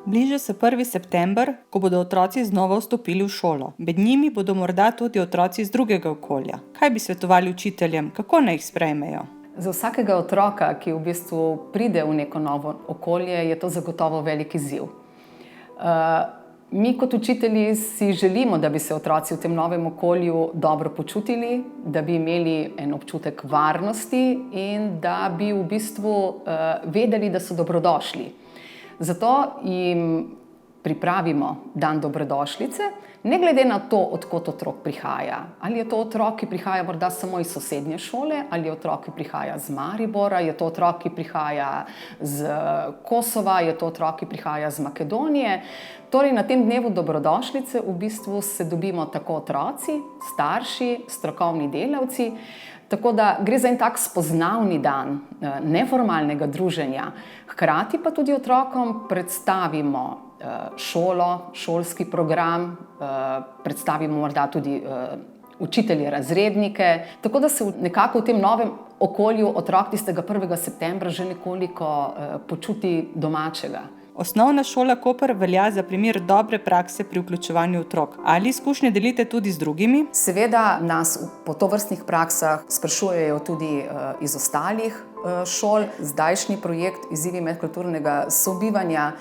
Bliža se 1. september, ko bodo otroci znova vstopili v šolo. Med njimi bodo morda tudi otroci iz drugega okolja. Kaj bi svetovali učiteljem, kako naj jih sprejmejo? Za vsakega otroka, ki v bistvu pride v neko novo okolje, je to zagotovo velik izziv. Mi kot učitelji si želimo, da bi se otroci v tem novem okolju dobro počutili, da bi imeli en občutek varnosti in da bi v bistvu vedeli, da so dobrodošli. Zato jim pripravimo dan dobrodošlice, ne glede na to, odkot otrok prihaja. Ali je to otrok, ki prihaja morda samo iz sosednje šole, ali je otrok, ki prihaja z Maribora, je to otrok, ki prihaja z Kosova, je to otrok, ki prihaja z Makedonije. Torej, na tem dnevu dobrodošlice v bistvu se dobimo tako otroci, starši, strokovni delavci, tako da gre za en tak spoznavni dan neformalnega druženja. Hkrati pa tudi otrokom predstavimo šolo, šolski program, predstavimo morda tudi učitelje, razrednike, tako da se nekako v tem novem okolju otrok tistega 1. septembra že nekoliko počuti domačega. Osnovna šola Koper velja za primer dobre prakse pri vključevanju otrok. Ali izkušnje delite tudi z drugimi? Seveda nas po tovrstnih praksah sprašujejo tudi iz ostalih šol. Zdajšnji projekt Izzivi medkulturnega sobivanja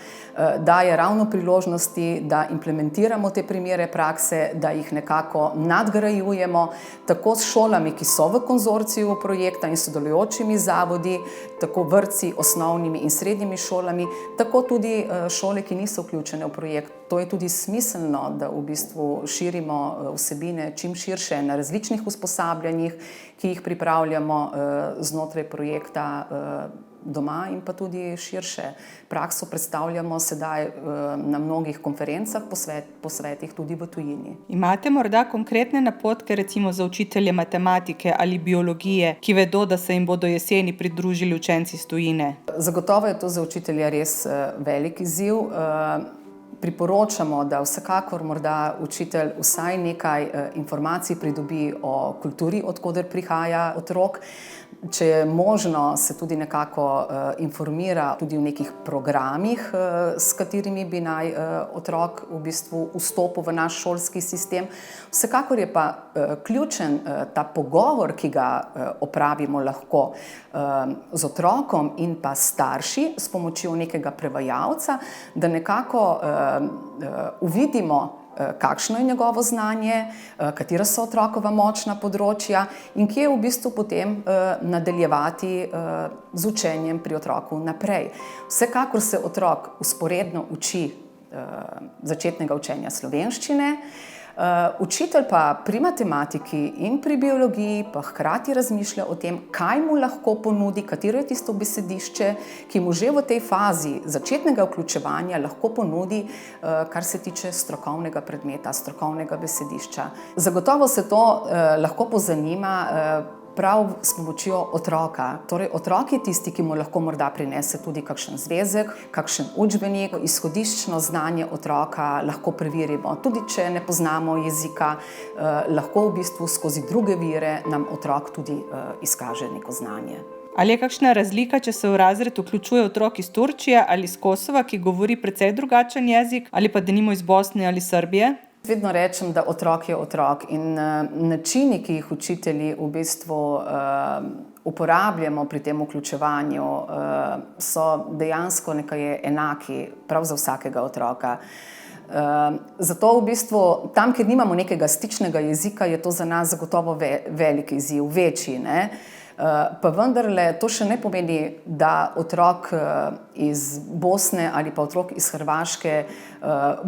daje ravno priložnosti, da implementiramo te primere prakse, da jih nekako nadgrajujemo, tako s šolami, ki so v konzorciju projekta in sodelujočimi zavodi, tako vrtci, osnovnimi in srednjimi šolami, tako tudi šole, ki niso vključene v projekt. To je tudi smiselno, da v bistvu širimo vsebine čim širše na različnih usposabljanjih, ki jih pripravljamo znotraj projekta doma in pa tudi širše. Prakso predstavljamo sedaj na mnogih konferencah, posvetih tudi v tujini. Imate morda konkretne napotke recimo za učitelje matematike ali biologije, ki vedo, da se jim bodo jeseni pridružili učenci iz tujine? Zagotovo je to za učitelja res velik izziv. Priporočamo, da vsekakor morda učitelj vsaj nekaj informacij pridobi o kulturi, od koder prihaja otrok. Če je možno, se tudi nekako informira tudi v nekih programih, s katerimi bi naj otrok v bistvu vstopil v naš šolski sistem. Vsekakor je pa ključen ta pogovor, ki ga opravimo lahko z otrokom in pa starši s pomočjo nekega prevajalca, da nekako uvidimo, kakšno je njegovo znanje, katera so otrokova močna področja in kje v bistvu potem nadaljevati z učenjem pri otroku naprej. Vsekakor se otrok vzporedno uči začetnega učenja slovenščine, učitelj pa pri matematiki in pri biologiji pa hkrati razmišlja o tem, kaj mu lahko ponudi, katero je tisto besedišče, ki mu že v tej fazi začetnega vključevanja lahko ponudi, kar se tiče strokovnega predmeta, strokovnega besedišča. Zagotovo se to lahko pozanima prav s pomočjo otroka. Torej, otrok je tisti, ki mu lahko morda prinese tudi kakšen zvezek, kakšen učbenik, izhodiščno znanje otroka lahko preverimo. Tudi če ne poznamo jezika, lahko v bistvu skozi druge vire nam otrok tudi izkaže neko znanje. Ali je kakšna razlika, če se v razred vključuje otrok iz Turčije ali iz Kosova, ki govori precej drugačen jezik, ali pa denimo iz Bosne ali Srbije? Vedno rečem, da otrok je otrok in načini, ki jih učitelji v bistvu uporabljamo pri tem vključevanju, so dejansko nekaj enaki prav za vsakega otroka. Zato v bistvu tam, kjer nimamo nekega stičnega jezika, je to za nas zagotovo velik izziv, večji, ne? Pa vendarle to še ne pomeni, da otrok iz Bosne ali pa otrok iz Hrvaške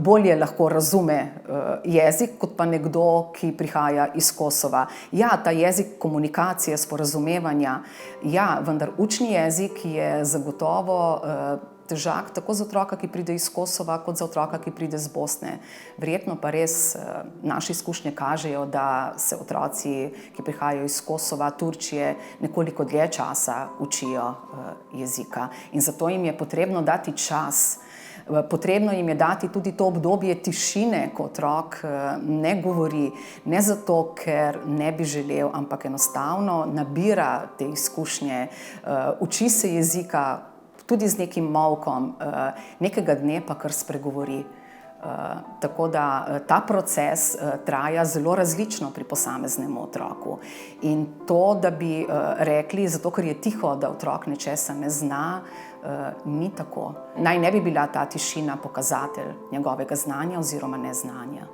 bolje lahko razume jezik, kot pa nekdo, ki prihaja iz Kosova. Ja, ta jezik komunikacije, sporazumevanja, ja, vendar učni jezik je zagotovo težak tako za otroka, ki pride iz Kosova, kot za otroka, ki pride iz Bosne. Verjetno pa res naše izkušnje kažejo, da se otroci, ki prihajajo iz Kosova, Turčije, nekoliko dlje časa učijo jezika. In zato jim je potrebno dati čas. Potrebno jim je dati tudi to obdobje tišine, ko otrok ne govori, ne zato, ker ne bi želel, ampak enostavno nabira te izkušnje, uči se jezika, tudi z nekim molkom, nekega dne pa kar spregovori. Tako da ta proces traja zelo različno pri posameznem otroku. In to, da bi rekli, zato ker je tiho, da otrok nečesa ne zna, ni tako. Naj ne bi bila ta tišina pokazatelj njegovega znanja oziroma neznanja.